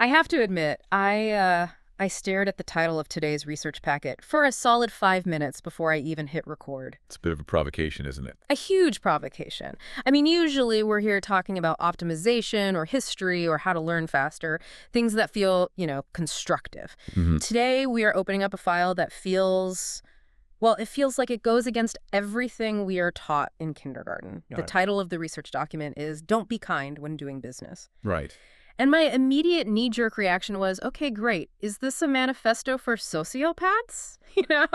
I have to admit, I stared at the title of today's research packet for a solid 5 minutes before I even hit record. It's a bit of a provocation, isn't it? A huge provocation. I mean, usually we're here talking about optimization or history or how to learn faster, things that feel, constructive. Hmm. Today, we are opening up a file that feels, well, it feels like it goes against everything we are taught in kindergarten. The Right. title of the research document is Don't Be Kind When Doing Business. Right. And my immediate knee-jerk reaction was, okay, great. Is this a manifesto for sociopaths? Yeah.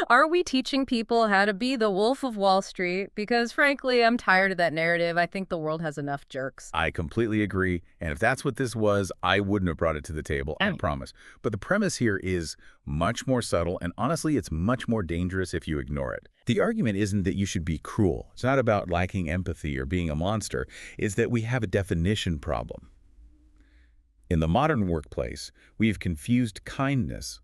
Are we teaching people how to be the Wolf of Wall Street? Because frankly, I'm tired of that narrative. I think the world has enough jerks. I completely agree. And if that's what this was, I wouldn't have brought it to the table, I Oh. promise. But the premise here is much more subtle, and honestly, it's much more dangerous if you ignore it. The argument isn't that you should be cruel. It's not about lacking empathy or being a monster. It's that we have a definition problem. In the modern workplace, we've confused kindness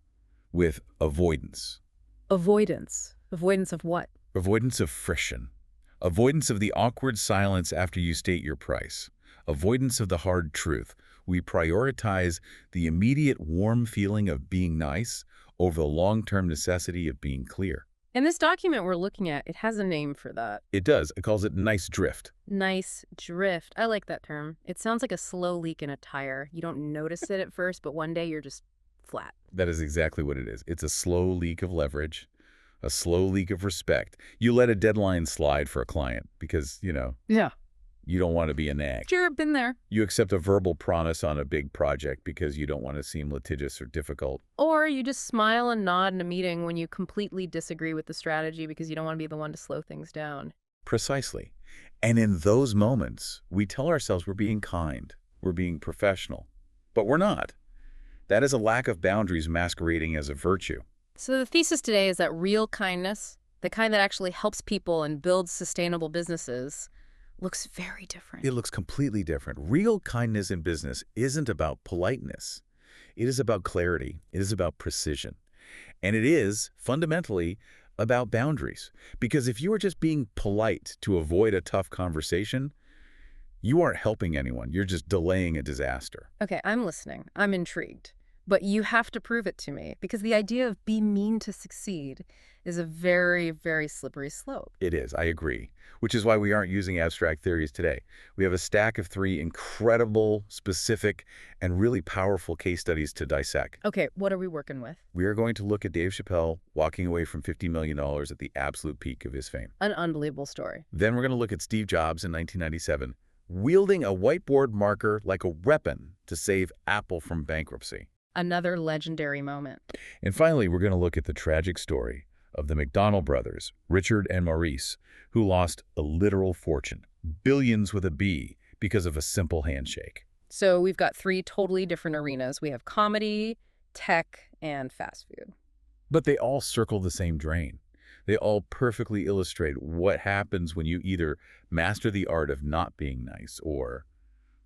with avoidance. Avoidance. Avoidance of what? Avoidance of friction. Avoidance of the awkward silence after you state your price. Avoidance of the hard truth. We prioritize the immediate warm feeling of being nice over the long-term necessity of being clear. In this document we're looking at, it has a name for that. It does. It calls it nice drift. Nice drift. I like that term. It sounds like a slow leak in a tire. You don't notice it at first, but one day you're just flat. That is exactly what it is. It's a slow leak of leverage, a slow leak of respect. You let a deadline slide for a client because, Yeah. you don't want to be a nag. Sure, been there. You accept a verbal promise on a big project because you don't want to seem litigious or difficult. Or you just smile and nod in a meeting when you completely disagree with the strategy because you don't want to be the one to slow things down. Precisely. And in those moments, we tell ourselves we're being kind, we're being professional, but we're not. That is a lack of boundaries masquerading as a virtue. So the thesis today is that real kindness, the kind that actually helps people and builds sustainable businesses, looks very different. It looks completely different. Real kindness in business isn't about politeness. It is about clarity. It is about precision. And it is, fundamentally, about boundaries. Because if you are just being polite to avoid a tough conversation, you aren't helping anyone. You're just delaying a disaster. Okay, I'm listening. I'm intrigued. But you have to prove it to me, because the idea of be mean to succeed is a very, very slippery slope. It is, I agree, which is why we aren't using abstract theories today. We have a stack of 3 incredible, specific, and really powerful case studies to dissect. Okay, what are we working with? We are going to look at Dave Chappelle walking away from $50 million at the absolute peak of his fame. An unbelievable story. Then we're going to look at Steve Jobs in 1997, wielding a whiteboard marker like a weapon to save Apple from bankruptcy. Another legendary moment. And finally, we're going to look at the tragic story of the McDonald brothers, Richard and Maurice, who lost a literal fortune, billions with a B, because of a simple handshake. So we've got 3 totally different arenas. We have comedy, tech, and fast food. But they all circle the same drain. They all perfectly illustrate what happens when you either master the art of not being nice or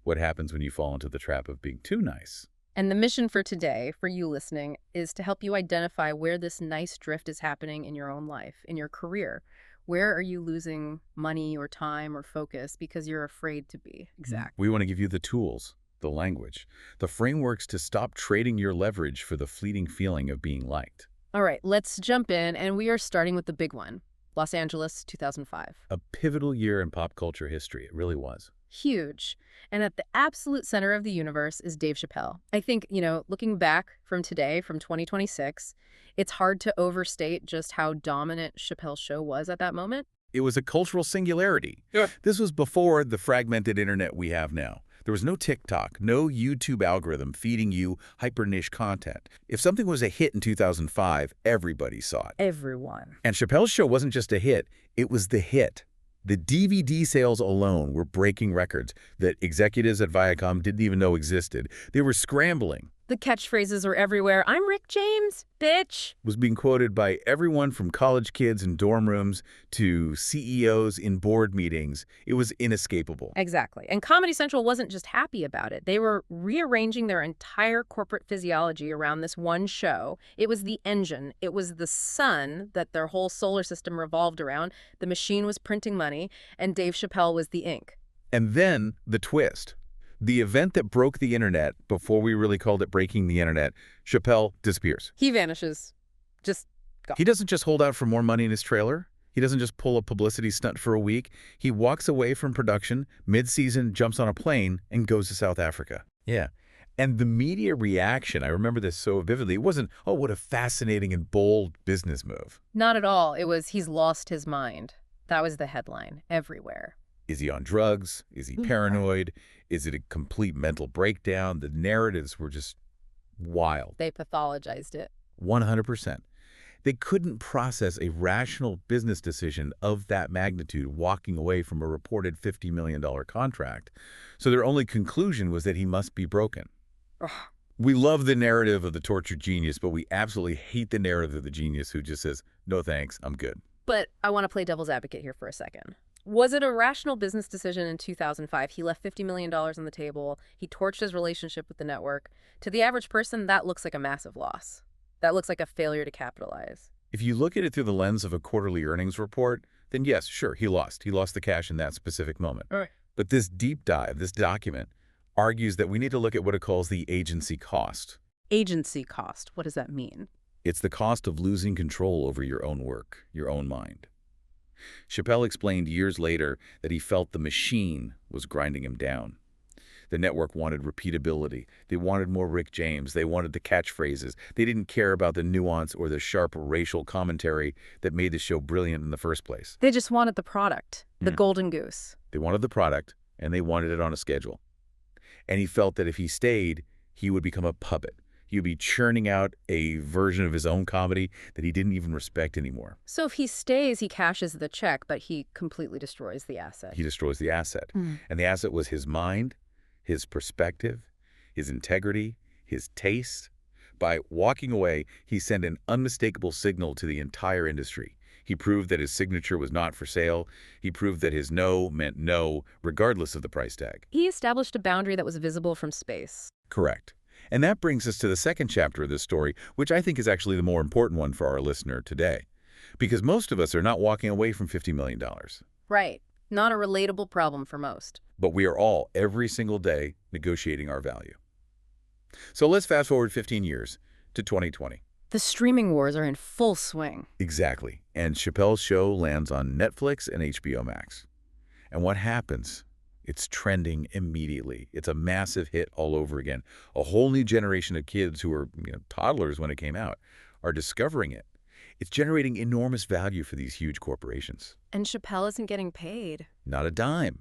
what happens when you fall into the trap of being too nice. And the mission for today, for you listening, is to help you identify where this nice drift is happening in your own life, in your career. Where are you losing money or time or focus because you're afraid to be? Exactly. We want to give you the tools, the language, the frameworks to stop trading your leverage for the fleeting feeling of being liked. All right, let's jump in, and we are starting with the big one. Los Angeles, 2005. A pivotal year in pop culture history, it really was. Huge. And at the absolute center of the universe is Dave Chappelle. I think, looking back from today, from 2026, it's hard to overstate just how dominant Chappelle's show was at that moment. It was a cultural singularity. Yeah. This was before the fragmented internet we have now. There was no TikTok, no YouTube algorithm feeding you hyper-niche content. If something was a hit in 2005, everybody saw it. Everyone. And Chappelle's show wasn't just a hit, it was the hit. The DVD sales alone were breaking records that executives at Viacom didn't even know existed. They were scrambling. The catchphrases are everywhere. I'm Rick James, bitch. Was being quoted by everyone from college kids in dorm rooms to CEOs in board meetings. It was inescapable. Exactly. And Comedy Central wasn't just happy about it. They were rearranging their entire corporate physiology around this one show. It was the engine. It was the sun that their whole solar system revolved around. The machine was printing money, and Dave Chappelle was the ink. And then the twist. The event that broke the internet before we really called it breaking the internet, Chappelle disappears. He vanishes. Just gone. He doesn't just hold out for more money in his trailer. He doesn't just pull a publicity stunt for a week. He walks away from production, mid-season, jumps on a plane, and goes to South Africa. Yeah. And the media reaction, I remember this so vividly, it wasn't, oh, what a fascinating and bold business move. Not at all. It was, he's lost his mind. That was the headline everywhere. Is he on drugs? Is he paranoid? Is it a complete mental breakdown? The narratives were just wild. They pathologized it. 100%. They couldn't process a rational business decision of that magnitude walking away from a reported $50 million contract. So their only conclusion was that he must be broken. Ugh. We love the narrative of the tortured genius, but we absolutely hate the narrative of the genius who just says, no thanks, I'm good. But I want to play devil's advocate here for a second. Was it a rational business decision in 2005? He left $50 million on the table. He torched his relationship with the network. To the average person, that looks like a massive loss. That looks like a failure to capitalize. If you look at it through the lens of a quarterly earnings report, then yes, sure, he lost. He lost the cash in that specific moment. All right. But this deep dive, this document, argues that we need to look at what it calls the agency cost. Agency cost. What does that mean? It's the cost of losing control over your own work, your own mind. Chappelle explained years later that he felt the machine was grinding him down. The network wanted repeatability. They wanted more Rick James. They wanted the catchphrases. They didn't care about the nuance or the sharp racial commentary that made the show brilliant in the first place. They just wanted the product, the golden goose. They wanted the product, and they wanted it on a schedule. And he felt that if he stayed, he would become a puppet. He would be churning out a version of his own comedy that he didn't even respect anymore. So if he stays, he cashes the check, but he completely destroys the asset. He destroys the asset. And the asset was his mind, his perspective, his integrity, his taste. By walking away, he sent an unmistakable signal to the entire industry. He proved that his signature was not for sale. He proved that his no meant no, regardless of the price tag. He established a boundary that was visible from space. Correct. And that brings us to the second chapter of this story, which I think is actually the more important one for our listener today. Because most of us are not walking away from $50 million. Right. Not a relatable problem for most. But we are all, every single day, negotiating our value. So let's fast forward 15 years to 2020. The streaming wars are in full swing. Exactly. And Chappelle's show lands on Netflix and HBO Max. And what happens? It's trending immediately. It's a massive hit all over again. A whole new generation of kids who were toddlers when it came out are discovering it. It's generating enormous value for these huge corporations. And Chappelle isn't getting paid. Not a dime.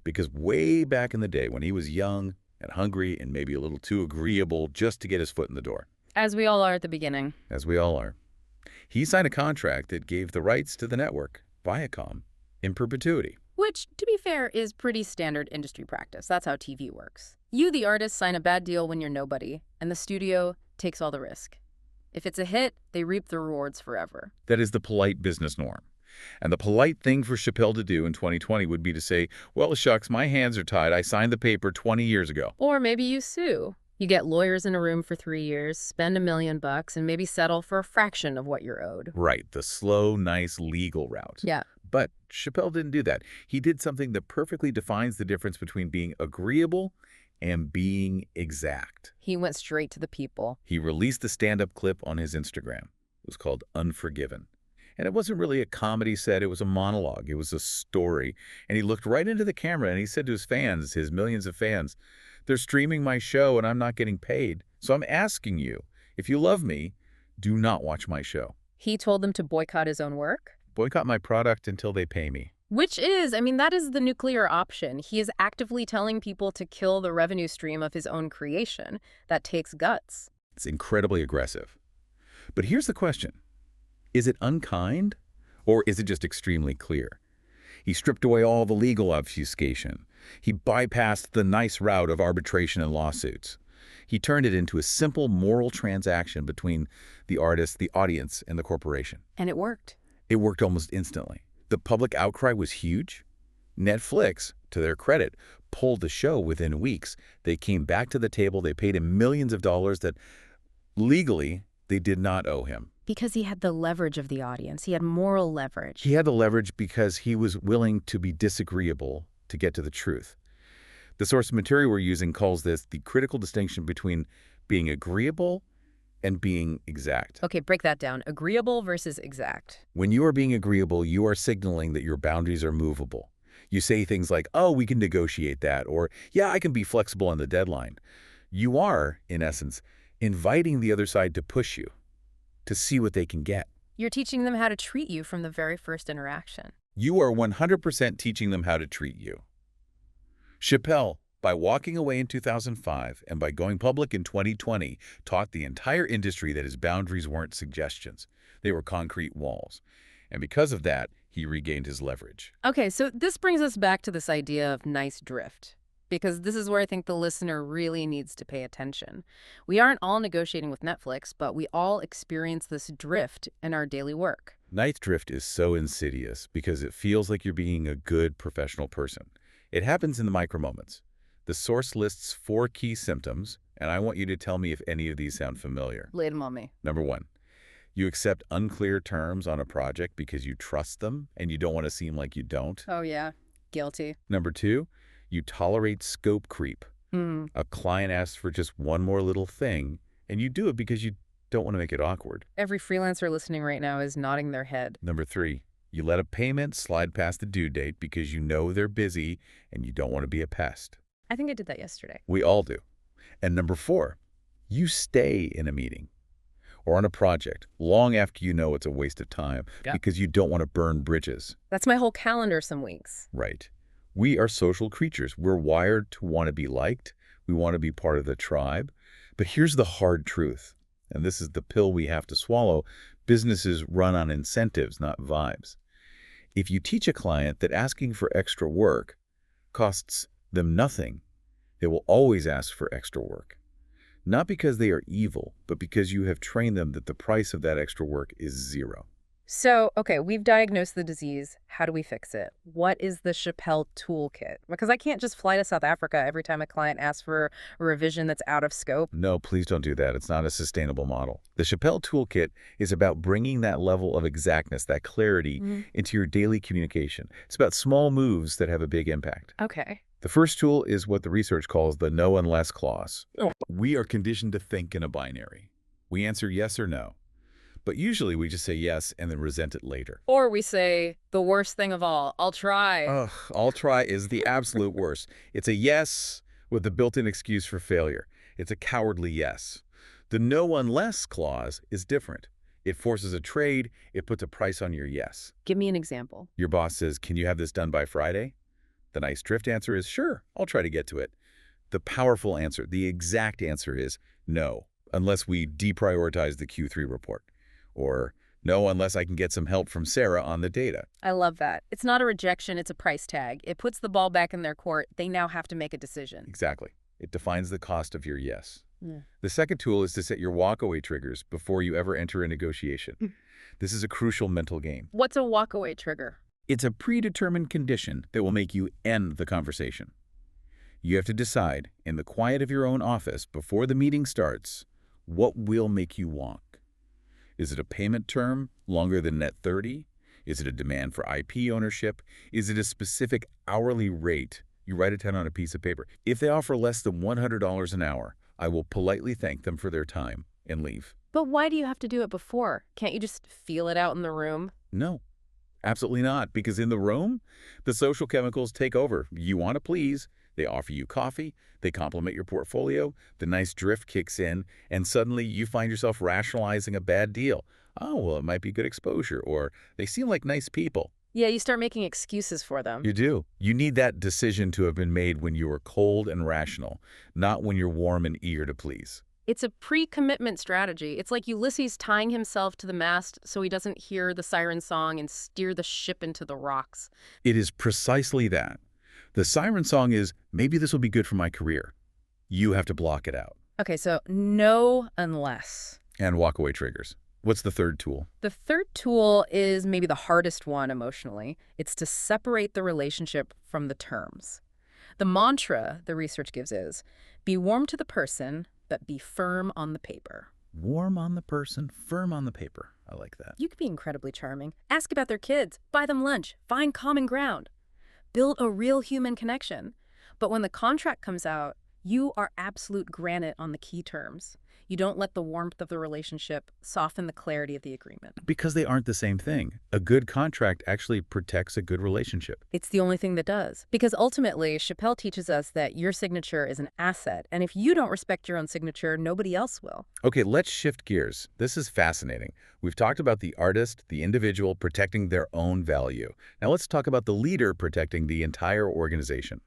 Because way back in the day when he was young and hungry and maybe a little too agreeable just to get his foot in the door. As we all are at the beginning. As we all are. He signed a contract that gave the rights to the network, Viacom, in perpetuity. Which, to be fair, is pretty standard industry practice. That's how TV works. You, the artist, sign a bad deal when you're nobody, and the studio takes all the risk. If it's a hit, they reap the rewards forever. That is the polite business norm. And the polite thing for Chappelle to do in 2020 would be to say, well, shucks, my hands are tied. I signed the paper 20 years ago. Or maybe you sue. You get lawyers in a room for 3 years, spend $1 million, and maybe settle for a fraction of what you're owed. Right, the slow, nice legal route. Yeah. But Chappelle didn't do that. He did something that perfectly defines the difference between being agreeable and being exact. He went straight to the people. He released the stand-up clip on his Instagram. It was called Unforgiven. And it wasn't really a comedy set. It was a monologue. It was a story. And he looked right into the camera and he said to his fans, his millions of fans, they're streaming my show and I'm not getting paid. So I'm asking you, if you love me, do not watch my show. He told them to boycott his own work? Boycott my product until they pay me. Which is, that is the nuclear option. He is actively telling people to kill the revenue stream of his own creation. That takes guts. It's incredibly aggressive. But here's the question. Is it unkind, or is it just extremely clear? He stripped away all the legal obfuscation. He bypassed the nice route of arbitration and lawsuits. He turned it into a simple moral transaction between the artist, the audience, and the corporation. And it worked. It worked almost instantly. The public outcry was huge. Netflix, to their credit, pulled the show within weeks. They came back to the table. They paid him millions of dollars that legally they did not owe him. Because he had the leverage of the audience. He had moral leverage. He had the leverage because he was willing to be disagreeable to get to the truth. The source material we're using calls this the critical distinction between being agreeable and being exact. Okay, break that down. Agreeable versus exact. When you are being agreeable, you are signaling that your boundaries are movable. You say things like, oh, we can negotiate that, or yeah, I can be flexible on the deadline. You are, in essence, inviting the other side to push you, to see what they can get. You're teaching them how to treat you from the very first interaction. You are 100% teaching them how to treat you. Chappelle, by walking away in 2005 and by going public in 2020, taught the entire industry that his boundaries weren't suggestions. They were concrete walls. And because of that, he regained his leverage. Okay, so this brings us back to this idea of nice drift, because this is where I think the listener really needs to pay attention. We aren't all negotiating with Netflix, but we all experience this drift in our daily work. Night drift is so insidious because it feels like you're being a good professional person. It happens in the micro moments. The source lists 4 key symptoms, and I want you to tell me if any of these sound familiar. Lay them on me. Number 1, you accept unclear terms on a project because you trust them and you don't want to seem like you don't. Oh, yeah. Guilty. Number 2, you tolerate scope creep. A client asks for just one more little thing, and you do it because you don't want to make it awkward. Every freelancer listening right now is nodding their head. Number 3, you let a payment slide past the due date because you know they're busy and you don't want to be a pest. I think I did that yesterday. We all do. And number 4, you stay in a meeting or on a project long after you know it's a waste of time because you don't want to burn bridges. That's my whole calendar some weeks. Right. We are social creatures. We're wired to want to be liked. We want to be part of the tribe. But here's the hard truth, and this is the pill we have to swallow. Businesses run on incentives, not vibes. If you teach a client that asking for extra work costs them nothing, they will always ask for extra work. Not because they are evil, but because you have trained them that the price of that extra work is 0. So, okay, we've diagnosed the disease. How do we fix it? What is the Chappelle toolkit? Because I can't just fly to South Africa every time a client asks for a revision that's out of scope. No, please don't do that. It's not a sustainable model. The Chappelle toolkit is about bringing that level of exactness, that clarity, into your daily communication. It's about small moves that have a big impact. Okay. The first tool is what the research calls the no unless clause. We are conditioned to think in a binary. We answer yes or no. But usually we just say yes and then resent it later. Or we say, the worst thing of all, I'll try. Ugh, I'll try is the absolute worst. It's a yes with the built-in excuse for failure. It's a cowardly yes. The no unless clause is different. It forces a trade. It puts a price on your yes. Give me an example. Your boss says, can you have this done by Friday? The nice drift answer is, sure, I'll try to get to it. The powerful answer, the exact answer is no, unless we deprioritize the Q3 report. Or no, unless I can get some help from Sarah on the data. I love that. It's not a rejection, it's a price tag. It puts the ball back in their court. They now have to make a decision. Exactly. It defines the cost of your yes. Yeah. The second tool is to set your walkaway triggers before you ever enter a negotiation. This is a crucial mental game. What's a walkaway trigger? It's a predetermined condition that will make you end the conversation. You have to decide, in the quiet of your own office before the meeting starts, what will make you walk. Is it a payment term longer than net 30? Is it a demand for IP ownership? Is it a specific hourly rate? You write it down on a piece of paper. If they offer less than $100 an hour, I will politely thank them for their time and leave. But why do you have to do it before? Can't you just feel it out in the room? No, absolutely not. Because in the room, the social chemicals take over. You want to please. They offer you coffee. They compliment your portfolio. The nice drift kicks in, and suddenly you find yourself rationalizing a bad deal. Oh, well, it might be good exposure, or they seem like nice people. Yeah, you start making excuses for them. You do. You need that decision to have been made when you are cold and rational, not when you're warm and eager to please. It's a pre-commitment strategy. It's like Ulysses tying himself to the mast so he doesn't hear the siren song and steer the ship into the rocks. It is precisely that. The siren song is, maybe this will be good for my career. You have to block it out. Okay, so no unless. And walkaway triggers. What's the third tool? The third tool is maybe the hardest one emotionally. It's to separate the relationship from the terms. The mantra the research gives is, be warm to the person, but be firm on the paper. Warm on the person, firm on the paper. I like that. You could be incredibly charming. Ask about their kids, buy them lunch, find common ground. Build a real human connection. But when the contract comes out, you are absolute granite on the key terms. You don't let the warmth of the relationship soften the clarity of the agreement. Because they aren't the same thing. A good contract actually protects a good relationship. It's the only thing that does. Because ultimately, Chappelle teaches us that your signature is an asset, and if you don't respect your own signature, nobody else will. Okay, let's shift gears. This is fascinating. We've talked about the artist, the individual protecting their own value. Now let's talk about the leader protecting the entire organization.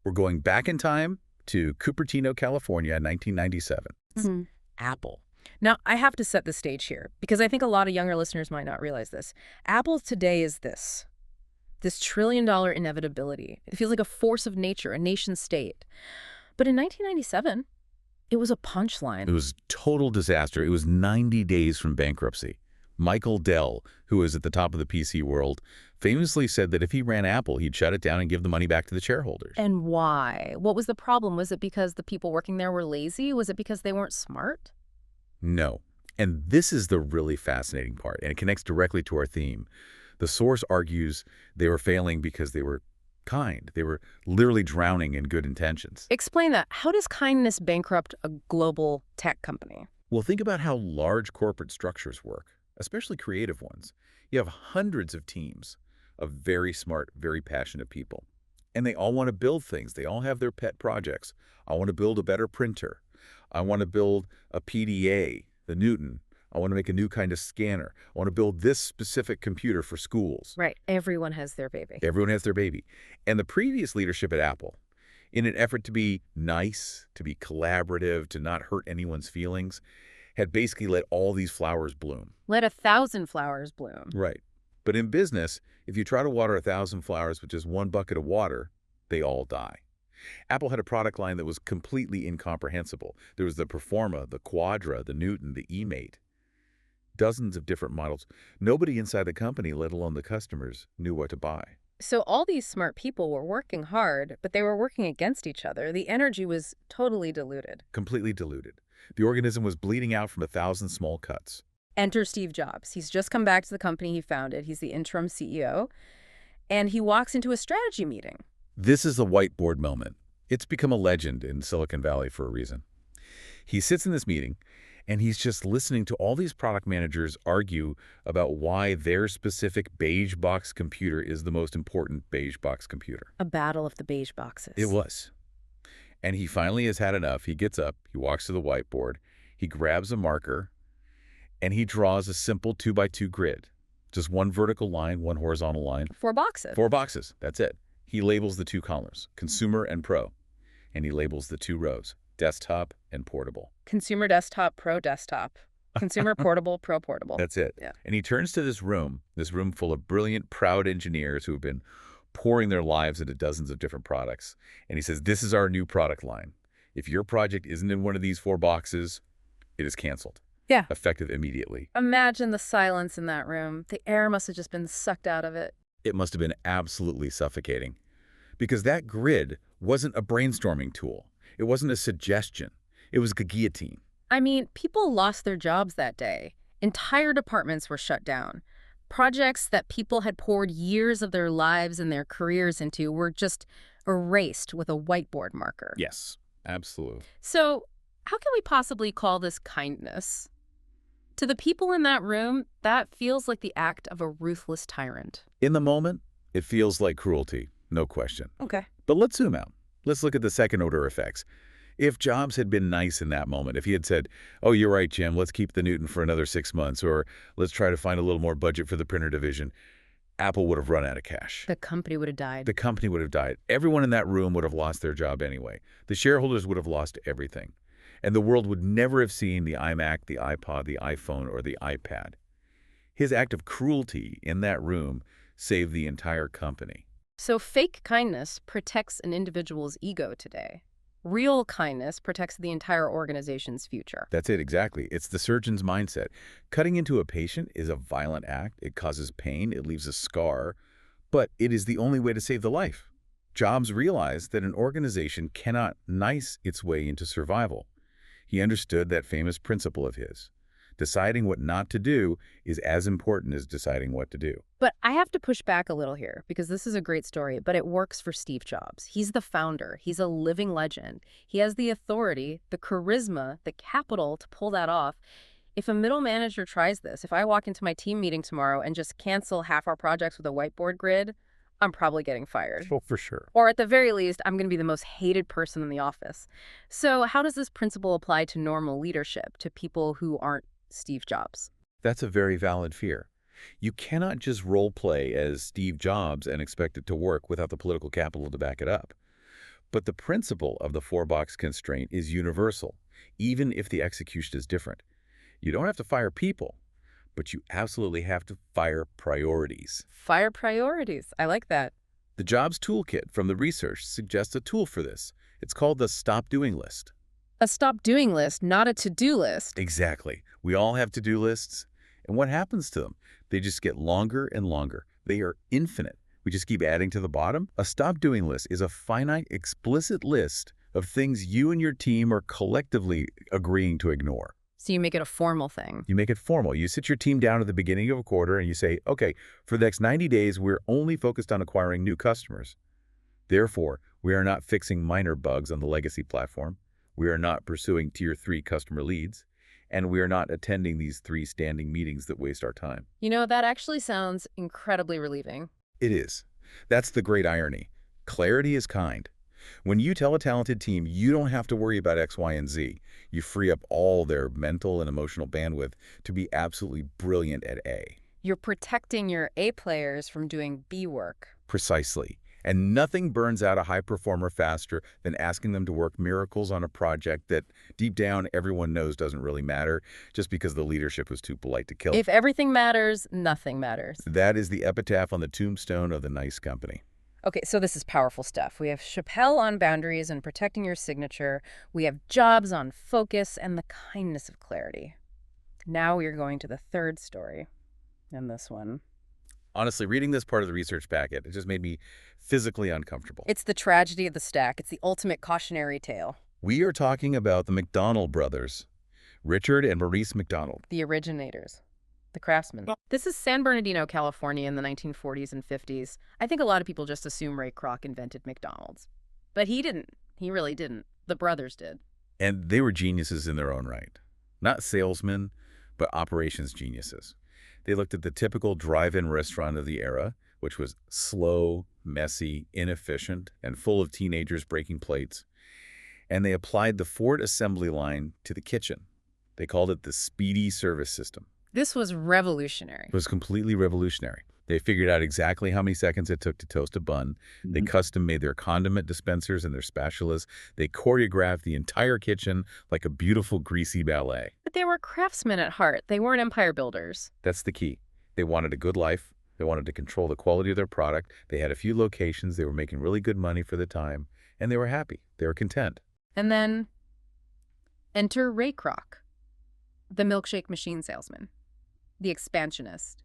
We're going back in time to Cupertino, California, 1997. Mhm. Apple. Now, I have to set the stage here, because I think a lot of younger listeners might not realize this. Apple today is this trillion-dollar inevitability. It feels like a force of nature, a nation state. But in 1997, it was a punchline. It was total disaster. It was 90 days from bankruptcy. Michael Dell, who was at the top of the PC world, famously said that if he ran Apple, he'd shut it down and give the money back to the shareholders. And why? What was the problem? Was it because the people working there were lazy? Was it because they weren't smart? No. And this is the really fascinating part, and it connects directly to our theme. The source argues they were failing because they were kind. They were literally drowning in good intentions. Explain that. How does kindness bankrupt a global tech company? Well, think about how large corporate structures work, especially creative ones. You have hundreds of teams of very smart, very passionate people. And they all want to build things. They all have their pet projects. I want to build a better printer. I want to build a PDA, the Newton. I want to make a new kind of scanner. I want to build this specific computer for schools. Right. Everyone has their baby. Everyone has their baby. And the previous leadership at Apple, in an effort to be nice, to be collaborative, to not hurt anyone's feelings, had basically let all these flowers bloom. Let 1,000 flowers bloom. Right. But in business, if you try to water 1,000 flowers with just one bucket of water, they all die. Apple had a product line that was completely incomprehensible. There was the Performa, the Quadra, the Newton, the eMate. Dozens of different models. Nobody inside the company, let alone the customers, knew what to buy. So all these smart people were working hard, but they were working against each other. The energy was totally diluted. Completely diluted. The organism was bleeding out from 1,000 small cuts. Enter Steve Jobs. He's just come back to the company he founded. He's the interim CEO. And he walks into a strategy meeting. This is the whiteboard moment. It's become a legend in Silicon Valley for a reason. He sits in this meeting, and he's just listening to all these product managers argue about why their specific beige box computer is the most important beige box computer. A battle of the beige boxes. It was. And he finally has had enough. He gets up, he walks to the whiteboard, he grabs a marker, and he draws a simple 2x2 grid. Just one vertical line, one horizontal line. 4 boxes. 4 boxes, that's it. He labels the 2 columns, consumer and pro, and he labels the 2 rows, desktop and portable. Consumer desktop, pro desktop. Consumer portable, pro portable. That's it. Yeah. And he turns to this room full of brilliant, proud engineers who have been pouring their lives into dozens of different products. And he says, this is our new product line. If your project isn't in one of these 4 boxes, it is canceled. Yeah. Effective immediately. Imagine the silence in that room. The air must have just been sucked out of it. It must have been absolutely suffocating. Because that grid wasn't a brainstorming tool. It wasn't a suggestion. It was a guillotine. I mean, people lost their jobs that day. Entire departments were shut down. Projects that people had poured years of their lives and their careers into were just erased with a whiteboard marker. Yes, absolutely. So how can we possibly call this kindness? To the people in that room, that feels like the act of a ruthless tyrant. In the moment, it feels like cruelty, no question. Okay. But let's zoom out. Let's look at the second-order effects. If Jobs had been nice in that moment, if he had said, oh, you're right, Jim, let's keep the Newton for another 6 months, or let's try to find a little more budget for the printer division, Apple would have run out of cash. The company would have died. The company would have died. Everyone in that room would have lost their job anyway. The shareholders would have lost everything. And the world would never have seen the iMac, the iPod, the iPhone, or the iPad. His act of cruelty in that room saved the entire company. So fake kindness protects an individual's ego today. Real kindness protects the entire organization's future. That's it, exactly. It's the surgeon's mindset. Cutting into a patient is a violent act. It causes pain. It leaves a scar. But it is the only way to save the life. Jobs realized that an organization cannot nice its way into survival. He understood that famous principle of his. Deciding what not to do is as important as deciding what to do. But I have to push back a little here because this is a great story, but it works for Steve Jobs. He's the founder. He's a living legend. He has the authority, the charisma, the capital to pull that off. If a middle manager tries this, if I walk into my team meeting tomorrow and just cancel half our projects with a whiteboard grid, I'm probably getting fired. Well, for sure. Or at the very least, I'm going to be the most hated person in the office. So how does this principle apply to normal leadership, to people who aren't Steve Jobs? That's a very valid fear. You cannot just role play as Steve Jobs and expect it to work without the political capital to back it up. But the principle of the four-box constraint is universal, even if the execution is different. You don't have to fire people, but you absolutely have to fire priorities. Fire priorities. I like that. The Jobs Toolkit from the research suggests a tool for this. It's called the Stop Doing list. A stop doing list, not a to-do list. Exactly. We all have to-do lists. And what happens to them? They just get longer and longer. They are infinite. We just keep adding to the bottom. A Stop Doing list is a finite, explicit list of things you and your team are collectively agreeing to ignore. So you make it a formal thing. You make it formal. You sit your team down at the beginning of a quarter and you say, okay, for the next 90 days, we're only focused on acquiring new customers. Therefore, we are not fixing minor bugs on the legacy platform. We are not pursuing Tier 3 customer leads. And we are not attending these 3 standing meetings that waste our time. You know, that actually sounds incredibly relieving. It is. That's the great irony. Clarity is kind. When you tell a talented team you don't have to worry about X, Y, and Z, you free up all their mental and emotional bandwidth to be absolutely brilliant at A. You're protecting your A players from doing B work. Precisely. And nothing burns out a high performer faster than asking them to work miracles on a project that deep down everyone knows doesn't really matter just because the leadership was too polite to kill it. If everything matters, nothing matters. That is the epitaph on the tombstone of the nice company. Okay, so this is powerful stuff. We have Chappelle on boundaries and protecting your signature. We have Jobs on focus and the kindness of clarity. Now we are going to the third story. And this one. Honestly, reading this part of the research packet, it just made me physically uncomfortable. It's the tragedy of the stack. It's the ultimate cautionary tale. We are talking about the McDonald brothers, Richard and Maurice McDonald. The originators. The craftsmen. This is San Bernardino, California in the 1940s and 50s. I think a lot of people just assume Ray Kroc invented McDonald's. But he didn't. He really didn't. The brothers did. And they were geniuses in their own right. Not salesmen, but operations geniuses. They looked at the typical drive-in restaurant of the era, which was slow, messy, inefficient, and full of teenagers breaking plates. And they applied the Ford assembly line to the kitchen. They called it the Speedy Service System. This was revolutionary. It was completely revolutionary. They figured out exactly how many seconds it took to toast a bun. They custom made their condiment dispensers and their spatulas. They choreographed the entire kitchen like a beautiful, greasy ballet. But they were craftsmen at heart. They weren't empire builders. That's the key. They wanted a good life. They wanted to control the quality of their product. They had a few locations. They were making really good money for the time. And they were happy. They were content. And then enter Ray Kroc, the milkshake machine salesman, the expansionist.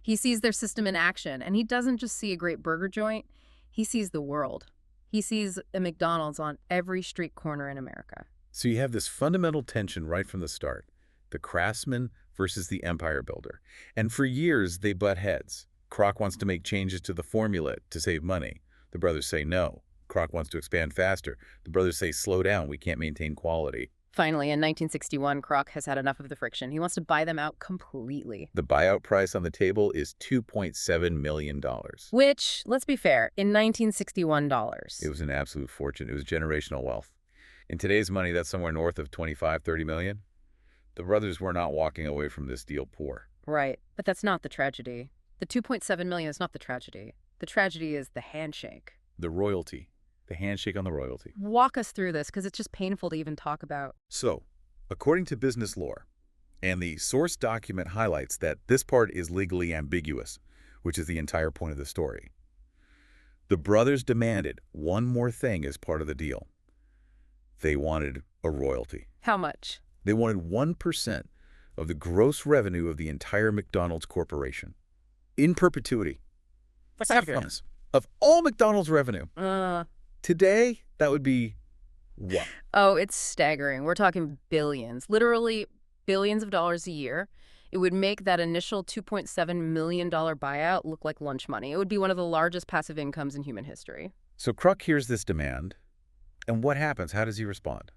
He sees their system in action, and he doesn't just see a great burger joint. He sees the world. He sees a McDonald's on every street corner in America. So you have this fundamental tension right from the start, the craftsman versus the empire builder. And for years, they butt heads. Kroc wants to make changes to the formula to save money. The brothers say no. Kroc wants to expand faster. The brothers say slow down, we can't maintain quality. Finally, in 1961, Kroc has had enough of the friction. He wants to buy them out completely. The buyout price on the table is $2.7 million. Which, let's be fair, in 1961 dollars. It was an absolute fortune. It was generational wealth. In today's money, that's somewhere north of 25, 30 million. The brothers were not walking away from this deal poor. Right, but that's not the tragedy. The 2.7 million is not the tragedy. The tragedy is the handshake. The royalty. The handshake on the royalty. Walk us through this, because it's just painful to even talk about. So, according to business lore, and the source document highlights that this part is legally ambiguous, which is the entire point of the story. The brothers demanded one more thing as part of the deal. They wanted a royalty. How much? They wanted 1% of the gross revenue of the entire McDonald's corporation. In perpetuity. What's that for? Of all McDonald's revenue. Today, that would be what? Oh, it's staggering. We're talking billions. Literally billions of dollars a year. It would make that initial $2.7 million buyout look like lunch money. It would be one of the largest passive incomes in human history. So Kruk hears this demand, and what happens? How does he respond?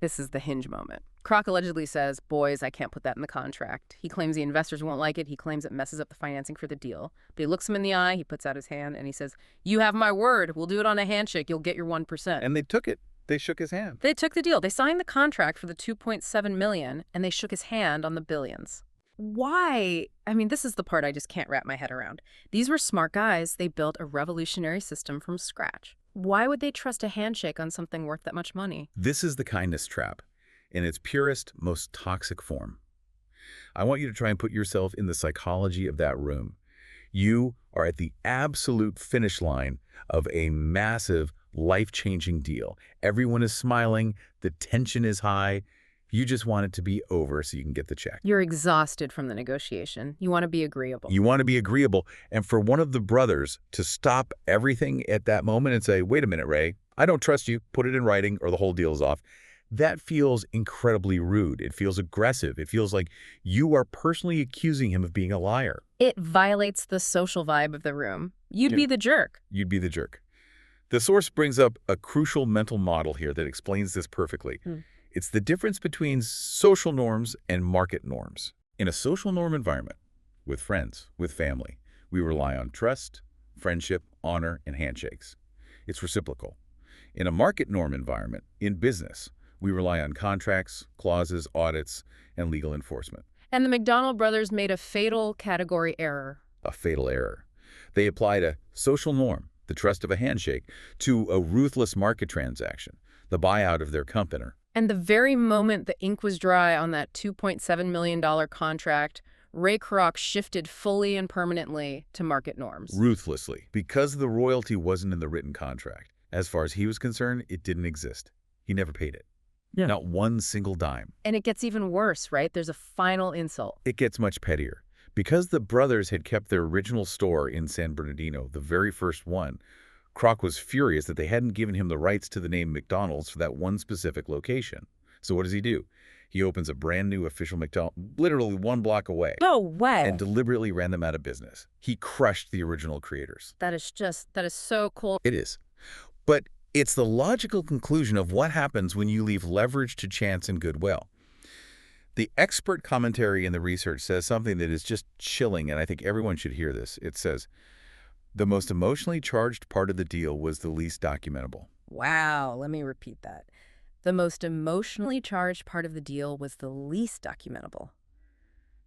This is the hinge moment. Kroc allegedly says, boys, I can't put that in the contract. He claims the investors won't like it. He claims it messes up the financing for the deal. But he looks him in the eye, he puts out his hand, and he says, you have my word. We'll do it on a handshake. You'll get your 1%. And they took it. They shook his hand. They took the deal. They signed the contract for the $2.7 million, and they shook his hand on the billions. Why? I mean, this is the part I just can't wrap my head around. These were smart guys. They built a revolutionary system from scratch. Why would they trust a handshake on something worth that much money? This is the kindness trap in its purest, most toxic form. I want you to try and put yourself in the psychology of that room. You are at the absolute finish line of a massive, life-changing deal. Everyone is smiling. The tension is high. You just want it to be over so you can get the check. You're exhausted from the negotiation. You want to be agreeable. You want to be agreeable. And for one of the brothers to stop everything at that moment and say, wait a minute, Ray, I don't trust you. Put it in writing or the whole deal is off. That feels incredibly rude. It feels aggressive. It feels like you are personally accusing him of being a liar. It violates the social vibe of the room. You'd be the jerk. You'd be the jerk. The source brings up a crucial mental model here that explains this perfectly. It's the difference between social norms and market norms. In a social norm environment, with friends, with family, we rely on trust, friendship, honor, and handshakes. It's reciprocal. In a market norm environment, in business, we rely on contracts, clauses, audits, and legal enforcement. And the McDonald brothers made a fatal category error. A fatal error. They applied a social norm, the trust of a handshake, to a ruthless market transaction, the buyout of their company. And the very moment the ink was dry on that $2.7 million contract, Ray Kroc shifted fully and permanently to market norms. Ruthlessly. Because the royalty wasn't in the written contract. As far as he was concerned, it didn't exist. He never paid it. Yeah. Not one single dime. And it gets even worse, right? There's a final insult. It gets much pettier. Because the brothers had kept their original store in San Bernardino, the very first one, Kroc was furious that they hadn't given him the rights to the name McDonald's for that one specific location. So what does he do? He opens a brand new official McDonald's literally 1 block away. No way. And deliberately ran them out of business. He crushed the original creators. That is so cool. It is. But it's the logical conclusion of what happens when you leave leverage to chance and goodwill. The expert commentary in the research says something that is just chilling, and I think everyone should hear this. It says, the most emotionally charged part of the deal was the least documentable. Wow, let me repeat that. The most emotionally charged part of the deal was the least documentable.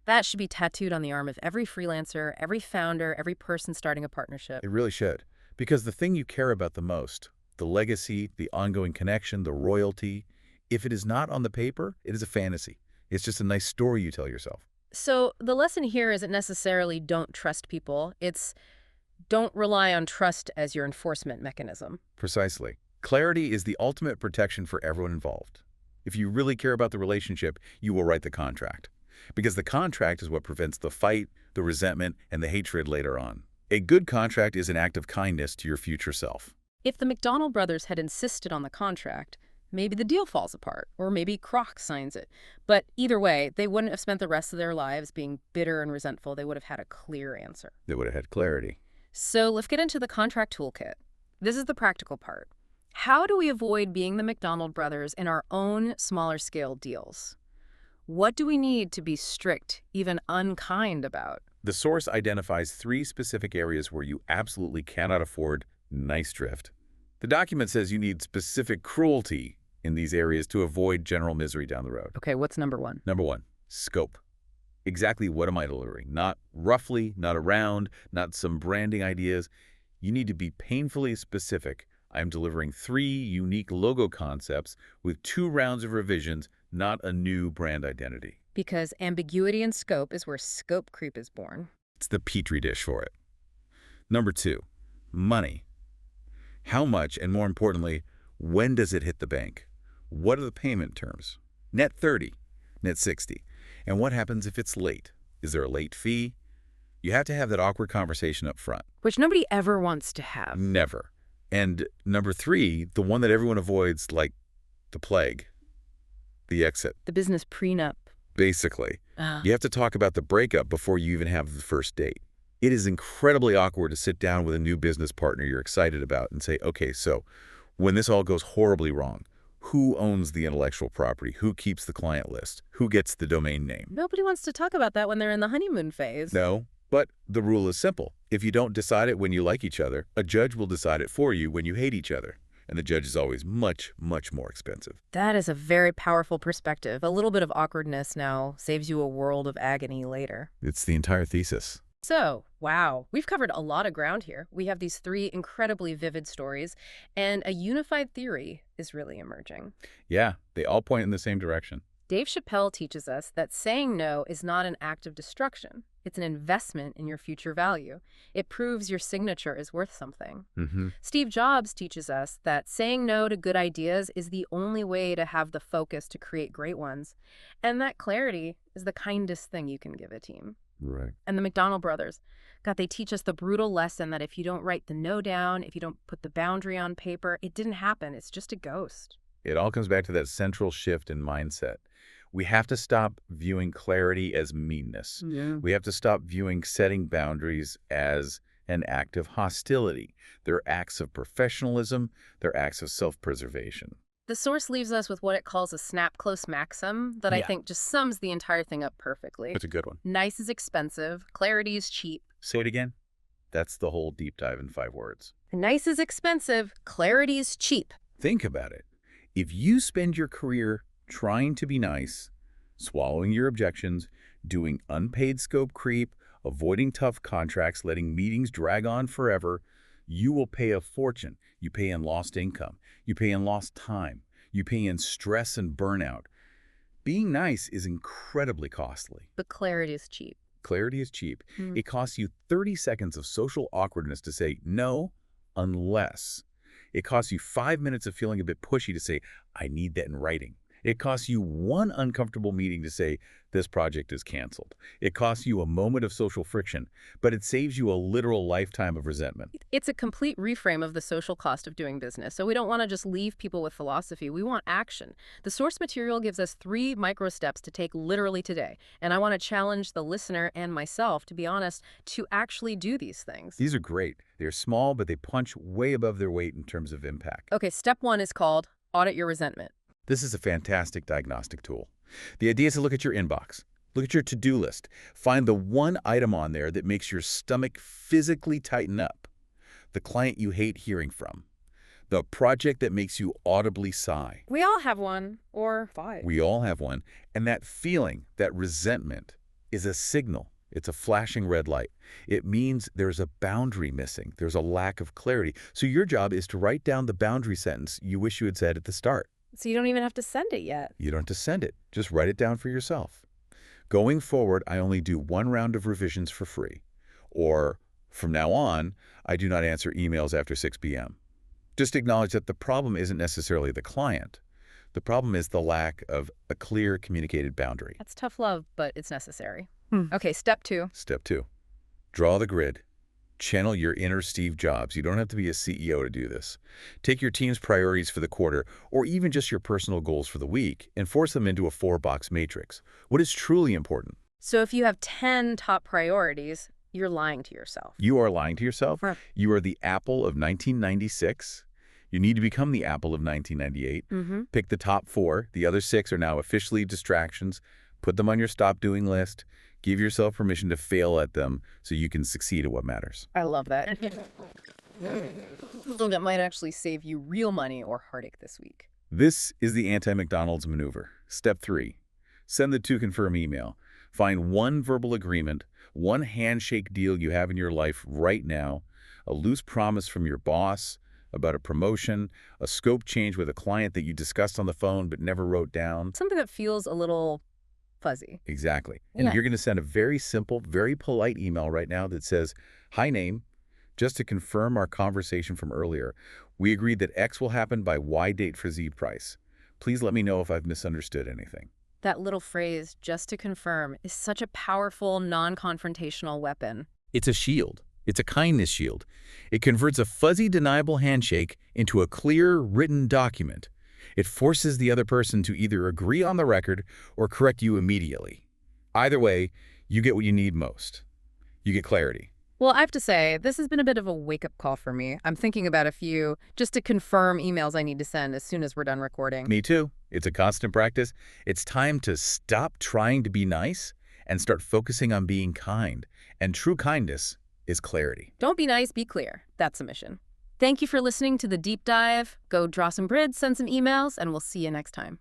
That should be tattooed on the arm of every freelancer, every founder, every person starting a partnership. It really should. Because the thing you care about the most, the legacy, the ongoing connection, the royalty, if it is not on the paper, it is a fantasy. It's just a nice story you tell yourself. So the lesson here isn't necessarily don't trust people. It's don't rely on trust as your enforcement mechanism. Precisely. Clarity is the ultimate protection for everyone involved. If you really care about the relationship, you will write the contract. Because the contract is what prevents the fight, the resentment, and the hatred later on. A good contract is an act of kindness to your future self. If the McDonald brothers had insisted on the contract, maybe the deal falls apart, or maybe Kroc signs it. But either way, they wouldn't have spent the rest of their lives being bitter and resentful. They would have had a clear answer. They would have had clarity. So let's get into the contract toolkit. This is the practical part. How do we avoid being the McDonald brothers in our own smaller scale deals? What do we need to be strict, even unkind about? The source identifies 3 specific areas where you absolutely cannot afford nice drift. The document says you need specific cruelty in these areas to avoid general misery down the road. Okay, what's number 1? Number 1, scope. Exactly what am I delivering? Not roughly, not around, not some branding ideas. You need to be painfully specific. I'm delivering 3 unique logo concepts with 2 rounds of revisions, not a new brand identity. Because ambiguity in scope is where scope creep is born. It's the petri dish for it. Number 2, money. How much, and more importantly, when does it hit the bank? What are the payment terms? Net 30, net 60. And what happens if it's late? Is there a late fee? You have to have that awkward conversation up front. Which nobody ever wants to have. Never. And number 3, the one that everyone avoids like the plague, the exit. The business prenup. Basically, Ah, you have to talk about the breakup before you even have the first date. It is incredibly awkward to sit down with a new business partner you're excited about and say, okay, so when this all goes horribly wrong, who owns the intellectual property? Who keeps the client list? Who gets the domain name? nobody wants to talk about that when they're in the honeymoon phase. No, but the rule is simple. If you don't decide it when you like each other, a judge will decide it for you when you hate each other. And the judge is always much, much more expensive. That is a very powerful perspective. A little bit of awkwardness now saves you a world of agony later. It's the entire thesis. So, wow, we've covered a lot of ground here. We have these three incredibly vivid stories, and a unified theory is really emerging. Yeah, they all point in the same direction. Dave Chappelle teaches us that saying no is not an act of destruction. It's an investment in your future value. It proves your signature is worth something. Steve Jobs teaches us that saying no to good ideas is the only way to have the focus to create great ones. And that clarity is the kindest thing you can give a team. Right. And the McDonald brothers, God, they teach us the brutal lesson that if you don't write the no down, if you don't put the boundary on paper, it didn't happen. It's just a ghost. It all comes back to that central shift in mindset. We have to stop viewing clarity as meanness. Yeah. We have to stop viewing setting boundaries as an act of hostility. They're acts of professionalism. They're acts of self-preservation. The source leaves us with what it calls a snap close maxim that I Yeah. think just sums the entire thing up perfectly. That's a good one. Nice is expensive, clarity is cheap. Say it again. That's the whole deep dive in 5 words. Nice is expensive, clarity is cheap. Think about it. If you spend your career trying to be nice, swallowing your objections, doing unpaid scope creep, avoiding tough contracts, letting meetings drag on forever, you will pay a fortune. You pay in lost income. You pay in lost time. You pay in stress and burnout. Being nice is incredibly costly. But clarity is cheap. Clarity is cheap. Hmm. It costs you 30 seconds of social awkwardness to say no, unless. It costs you 5 minutes of feeling a bit pushy to say, I need that in writing. It costs you one uncomfortable meeting to say, this project is canceled. It costs you a moment of social friction, but it saves you a literal lifetime of resentment. It's a complete reframe of the social cost of doing business. So we don't want to just leave people with philosophy. We want action. The source material gives us 3 micro steps to take literally today. And I want to challenge the listener and myself, to be honest, to actually do these things. These are great. They're small, but they punch way above their weight in terms of impact. Okay, step 1 is called audit your resentment. This is a fantastic diagnostic tool. The idea is to look at your inbox. Look at your to-do list. Find the one item on there that makes your stomach physically tighten up. The client you hate hearing from. The project that makes you audibly sigh. We all have one, or 5. We all have one. And that feeling, that resentment, is a signal. It's a flashing red light. It means there's a boundary missing. There's a lack of clarity. So your job is to write down the boundary sentence you wish you had said at the start. So you don't even have to send it yet. You don't have to send it. Just write it down for yourself. Going forward, I only do 1 round of revisions for free. Or, from now on, I do not answer emails after 6 p.m. Just acknowledge that the problem isn't necessarily the client. The problem is the lack of a clear communicated boundary. That's tough love, but it's necessary. Okay, step 2. Step 2. Draw the grid. Channel your inner Steve Jobs. You don't have to be a CEO to do this. Take your team's priorities for the quarter, or even just your personal goals for the week, and force them into a 4-box matrix. What is truly important? So if you have 10 top priorities, you're lying to yourself. You are lying to yourself. Right. You are the Apple of 1996. You need to become the Apple of 1998. Pick the top 4. The other 6 are now officially distractions. Put them on your stop doing list. Give yourself permission to fail at them so you can succeed at what matters. I love that. That might actually save you real money or heartache this week. This is the anti-McDonald's maneuver. Step 3. Send the to confirm email. Find one verbal agreement, one handshake deal you have in your life right now, a loose promise from your boss about a promotion, a scope change with a client that you discussed on the phone but never wrote down. Something that feels a little fuzzy. Exactly. And Yeah. you're going to send a very simple, very polite email right now that says, hi, name. Just to confirm our conversation from earlier, we agreed that X will happen by Y date for Z price. Please let me know if I've misunderstood anything. That little phrase, just to confirm, is such a powerful, non-confrontational weapon. It's a shield. It's a kindness shield. It converts a fuzzy, deniable handshake into a clear, written document. It forces the other person to either agree on the record or correct you immediately. Either way, you get what you need most. You get clarity. Well, I have to say, this has been a bit of a wake-up call for me. I'm thinking about a few just to confirm emails I need to send as soon as we're done recording. Me too. It's a constant practice. It's time to stop trying to be nice and start focusing on being kind. And true kindness is clarity. Don't be nice, be clear. That's the mission. Thank you for listening to The Deep Dive. Go draw some grids, send some emails, and we'll see you next time.